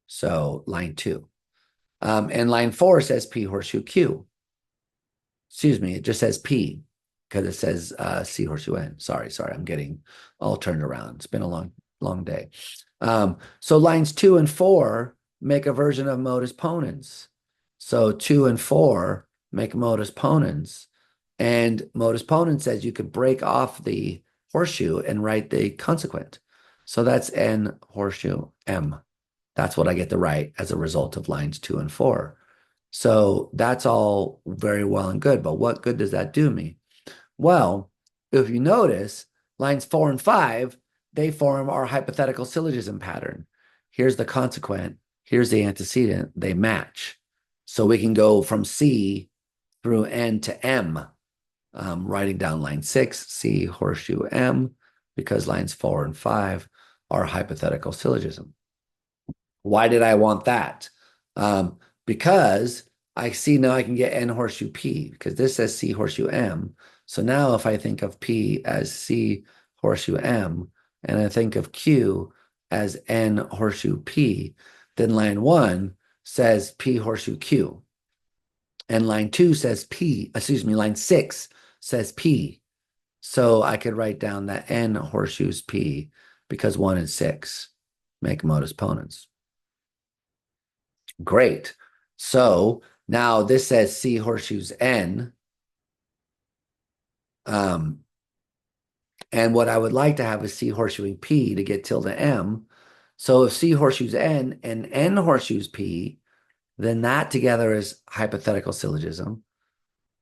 So line 2. And line 4 says P horseshoe Q. Excuse me, it just says P because it says C horseshoe N. Sorry, I'm getting all turned around. It's been a long day. So lines 2 and 4 make a version of modus ponens. So 2 and 4 make modus ponens. And modus ponens says you could break off the horseshoe and write the consequent. So that's N horseshoe M. That's what I get to write as a result of lines 2 and 4. So that's all very well and good, but what good does that do me? Well, if you notice, lines 4 and 5, they form our hypothetical syllogism pattern. Here's the consequent, here's the antecedent, they match. So we can go from C through N to M, writing down line 6, C horseshoe M, because lines 4 and 5 are hypothetical syllogism. Why did I want that? Because I see now I can get N horseshoe P, because this says C horseshoe M. So now if I think of P as C horseshoe M, and I think of Q as N horseshoe P, then line 1 says P horseshoe Q. And line 2 says P, excuse me, line 6 says P. So I could write down that N horseshoes P because 1 and 6 make modus ponens. Great. So now this says C horseshoes N. And what I would like to have is C horseshoeing P to get tilde M. So if C horseshoes N and N horseshoes P, then that together is hypothetical syllogism.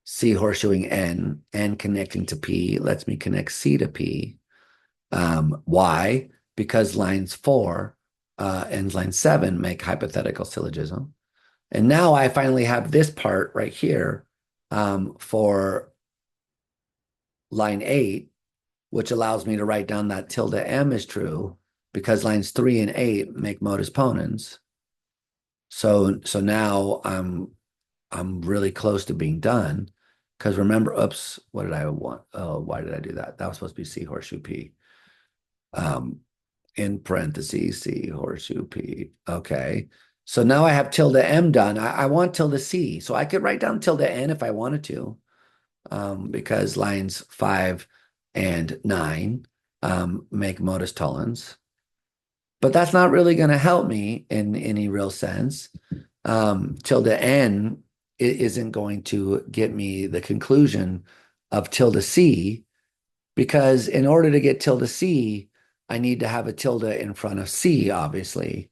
C horseshoeing N connecting to P lets me connect C to P. Why? Because lines 4 and line 7 make hypothetical syllogism. And now I finally have this part right here for line 8, which allows me to write down that tilde M is true because lines 3 and 8 make modus ponens. So now I'm really close to being done because remember, oops, what did I want? Oh, why did I do that? That was supposed to be C horseshoe P. In parentheses, C horseshoe P. Okay. So now I have tilde M done. I want tilde C. So I could write down tilde N if I wanted to, because lines 5 and 9 make modus tollens. But that's not really going to help me in any real sense. Tilde N isn't going to get me the conclusion of tilde C, because in order to get tilde C, I need to have a tilde in front of C, obviously.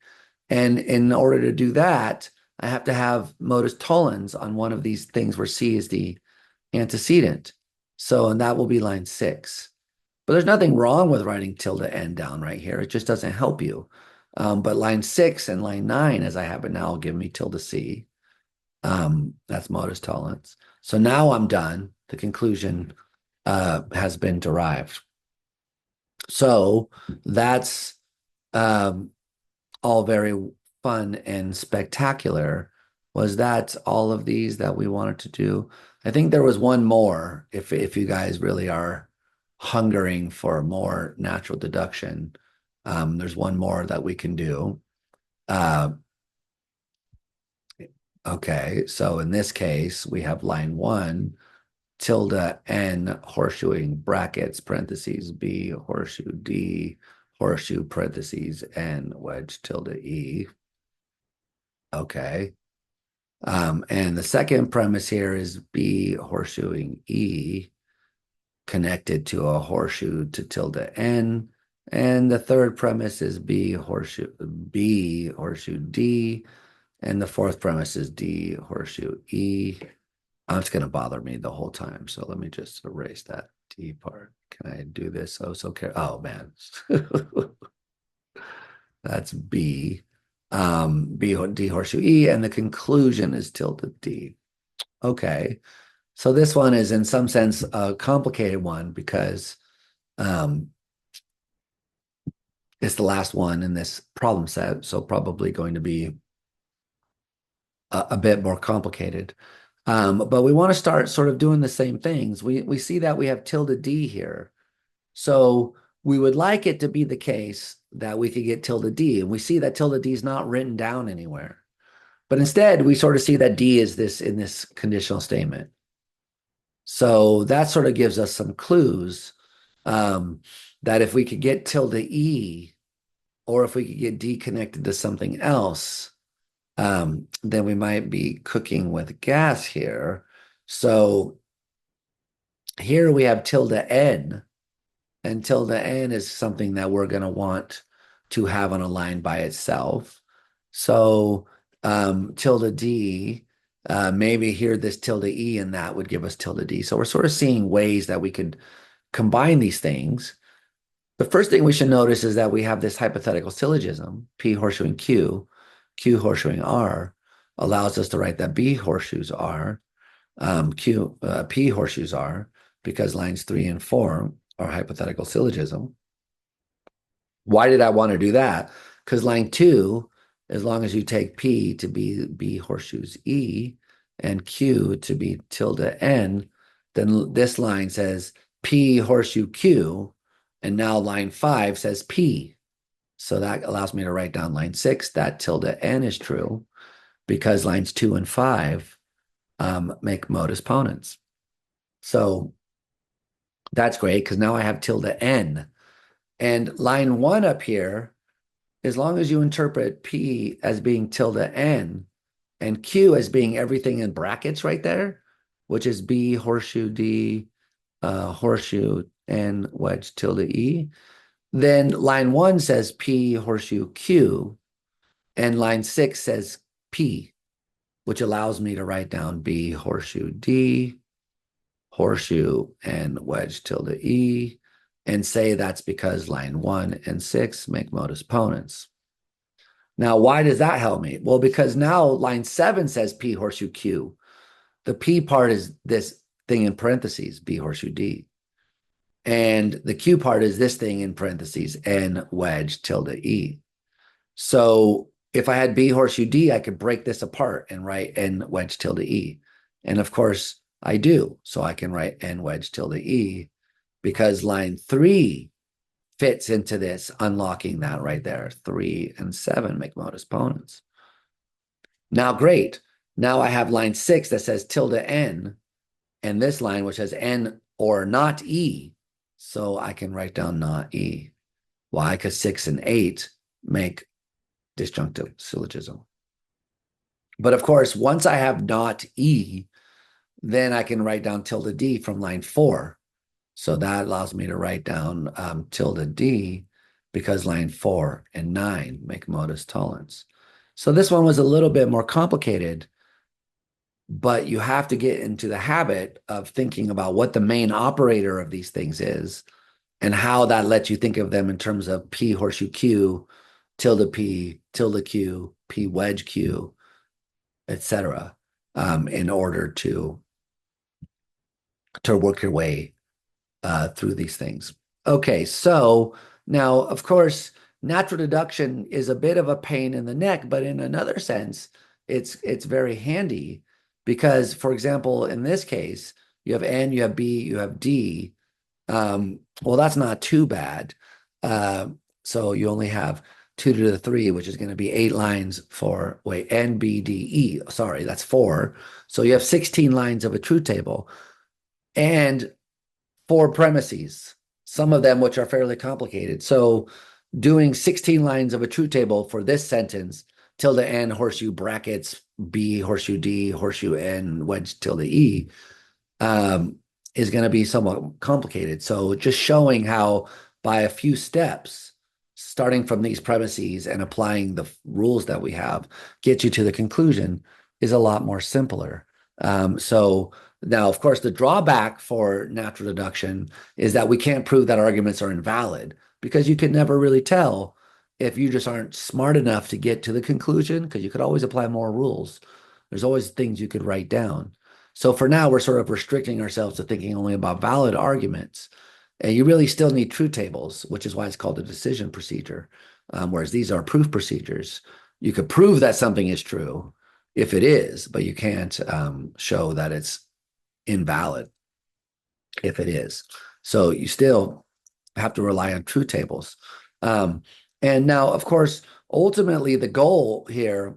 And in order to do that, I have to have modus tollens on one of these things where C is the antecedent. So, and that will be line 6. But there's nothing wrong with writing tilde N down right here. It just doesn't help you. But line 6 and line 9, as I have it now, will give me tilde C. That's modus tollens. So now I'm done. The conclusion has been derived. So that's all very fun and spectacular. Was that all of these that we wanted to do? I think there was one more, if you guys really are hungering for more natural deduction. There's one more that we can do. Okay, so in this case, we have line 1, tilde N horseshoeing brackets, parentheses, B, horseshoe D, horseshoe, parentheses, N, wedge, tilde E. Okay. And the second premise here is B horseshoeing E connected to a horseshoe to tilde N. And the third premise is B horseshoe D. And the fourth premise is D horseshoe E. It's going to bother me the whole time. So let me just erase that D part. Can I do this? Oh, so care. Oh, man. That's B. D horseshoe E. And the conclusion is tilde D. Okay. So this one is in some sense a complicated one because it's the last one in this problem set. So probably going to be a bit more complicated. But we want to start sort of doing the same things. We see that we have tilde D here. So we would like it to be the case that we could get tilde D. And we see that tilde D is not written down anywhere. But instead, we sort of see that D is this in this conditional statement. So that sort of gives us some clues that if we could get tilde E, or if we could get D connected to something else, then we might be cooking with gas here. So here we have tilde N, and tilde N is something that we're going to want to have on a line by itself. So tilde D, maybe here this tilde E and that would give us tilde D. So we're sort of seeing ways that we could combine these things. The first thing we should notice is that we have this hypothetical syllogism, P horseshoe and Q. Q horseshoeing R allows us to write that B horseshoes R, P horseshoes R, because lines 3 and 4 are hypothetical syllogism. Why did I want to do that? Because line 2, as long as you take P to be B horseshoes E and Q to be tilde N, then this line says P horseshoe Q, and now line 5 says P. So that allows me to write down line 6, that tilde N is true, because lines 2 and 5 make modus ponens. So that's great, because now I have tilde N. And line 1 up here, as long as you interpret P as being tilde N and Q as being everything in brackets right there, which is B horseshoe D horseshoe N wedge tilde E, then line 1 says P horseshoe Q, and line 6 says P, which allows me to write down B horseshoe D horseshoe and wedge tilde E, and say that's because line 1 and 6 make modus ponens. Now, why does that help me? Well, because now line 7 says P horseshoe Q. The P part is this thing in parentheses, B horseshoe D. And the Q part is this thing in parentheses, N wedge tilde E. So if I had B horseshoe D, I could break this apart and write N wedge tilde E. And of course, I do. So I can write N wedge tilde E because line 3 fits into this, unlocking that right there. 3 and 7 make modus ponens. Now, great. Now I have line 6 that says tilde N, and this line which says N or not E. So I can write down not E. Why? Because 6 and 8 make disjunctive syllogism. But of course, once I have not E, then I can write down tilde D from line 4. So that allows me to write down tilde D because line 4 and 9 make modus tollens. So this one was a little bit more complicated, but you have to get into the habit of thinking about what the main operator of these things is and how that lets you think of them in terms of P horseshoe Q, tilde P, tilde Q, P wedge Q, etc., in order to work your way through these things. Okay, so now, of course, natural deduction is a bit of a pain in the neck, but in another sense, it's very handy because, for example, in this case, you have N, you have B, you have D. Well, that's not too bad. So you only have 2 to the 3, which is going to be 8 lines for, wait, N, B, D, E. Sorry, that's 4. So you have 16 lines of a truth table and 4 premises, some of them which are fairly complicated. So doing 16 lines of a truth table for this sentence, tilde N, horseshoe brackets, B, horseshoe D, horseshoe N, wedge tilde E, is going to be somewhat complicated. So just showing how by a few steps, starting from these premises and applying the rules that we have, get you to the conclusion is a lot more simpler. So now, of course, the drawback for natural deduction is that we can't prove that arguments are invalid because you can never really tell if you just aren't smart enough to get to the conclusion, because you could always apply more rules. There's always things you could write down. So for now, we're sort of restricting ourselves to thinking only about valid arguments. And you really still need truth tables, which is why it's called a decision procedure, whereas these are proof procedures. You could prove that something is true if it is, but you can't show that it's invalid if it is. So you still have to rely on truth tables. And now, of course, ultimately the goal here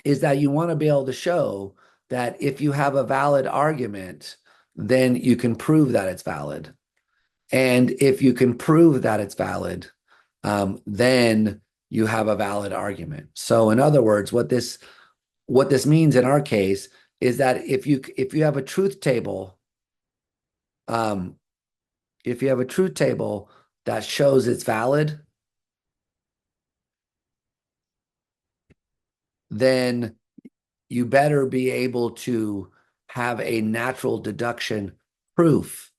is that you want to be able to show that if you have a valid argument, then you can prove that it's valid. And if you can prove that it's valid, then you have a valid argument. So in other words, what this means in our case is that if you have a truth table, if you have a truth table that shows it's valid, then you better be able to have a natural deduction proof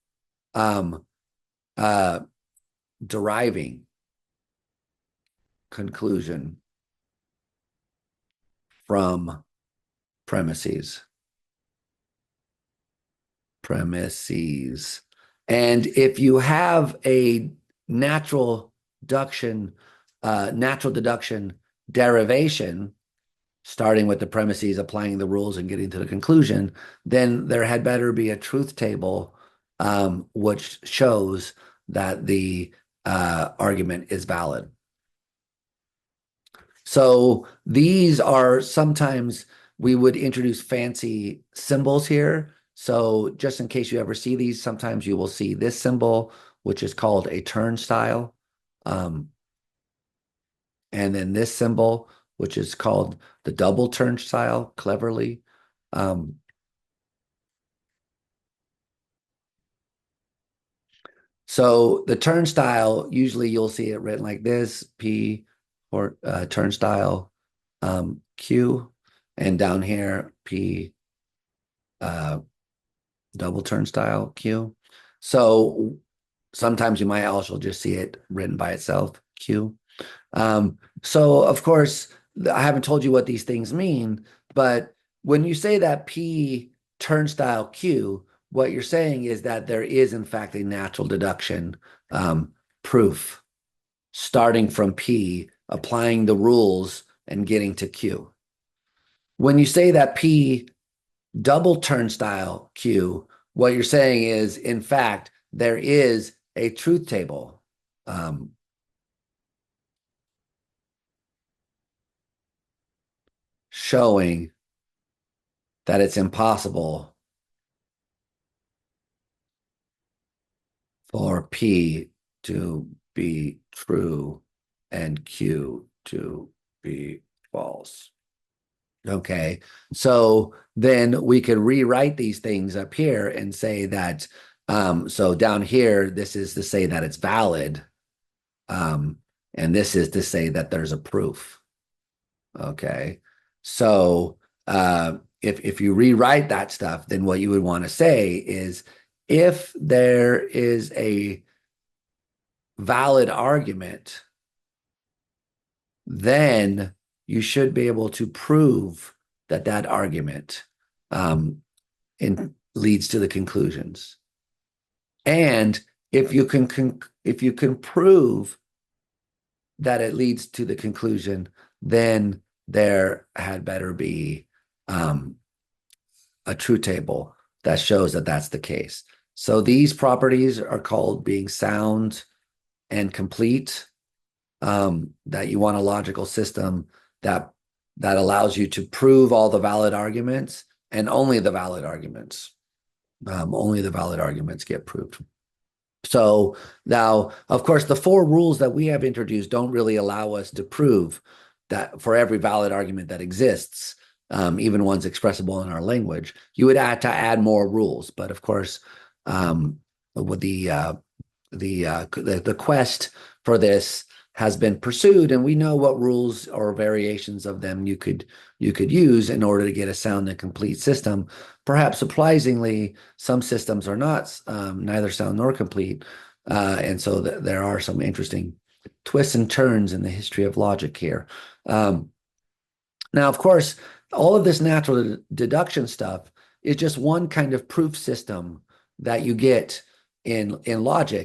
deriving conclusion from premises. Premises. And if you have a natural natural deduction derivation, starting with the premises, applying the rules, and getting to the conclusion, then there had better be a truth table which shows that the argument is valid. So these are sometimes we would introduce fancy symbols here. So just in case you ever see these, sometimes you will see this symbol, which is called a turnstile. And then this symbol, which is called the double turnstile, cleverly. So the turnstile, usually you'll see it written like this, P or turnstile Q, and down here, P double turnstile Q. So sometimes you might also just see it written by itself, Q. So of course, I haven't told you what these things mean, but when you say that P turnstile Q, what you're saying is that there is in fact a natural deduction proof starting from P, applying the rules and getting to Q. When you say that P double turnstile Q, what you're saying is, in fact, there is a truth table. Showing that it's impossible for P to be true and Q to be false. Okay, so then we could rewrite these things up here and say that, so down here, this is to say that it's valid, and this is to say that there's a proof. Okay, so if you rewrite that stuff, then what you would want to say is if there is a valid argument, then you should be able to prove that that argument leads to the conclusions. And if you can prove that it leads to the conclusion, then there had better be a truth table that shows that that's the case. So these properties are called being sound and complete, that you want a logical system that allows you to prove all the valid arguments and only the valid arguments. Only the valid arguments get proved. So now, of course, the four rules that we have introduced don't really allow us to prove that for every valid argument that exists, even ones expressible in our language, you would have to add more rules. But of course, with the quest for this has been pursued, and we know what rules or variations of them you could use in order to get a sound and complete system. Perhaps surprisingly, some systems are not neither sound nor complete, and so there are some interesting twists and turns in the history of logic here. Now, of course, all of this natural deduction stuff is just one kind of proof system that you get in logic.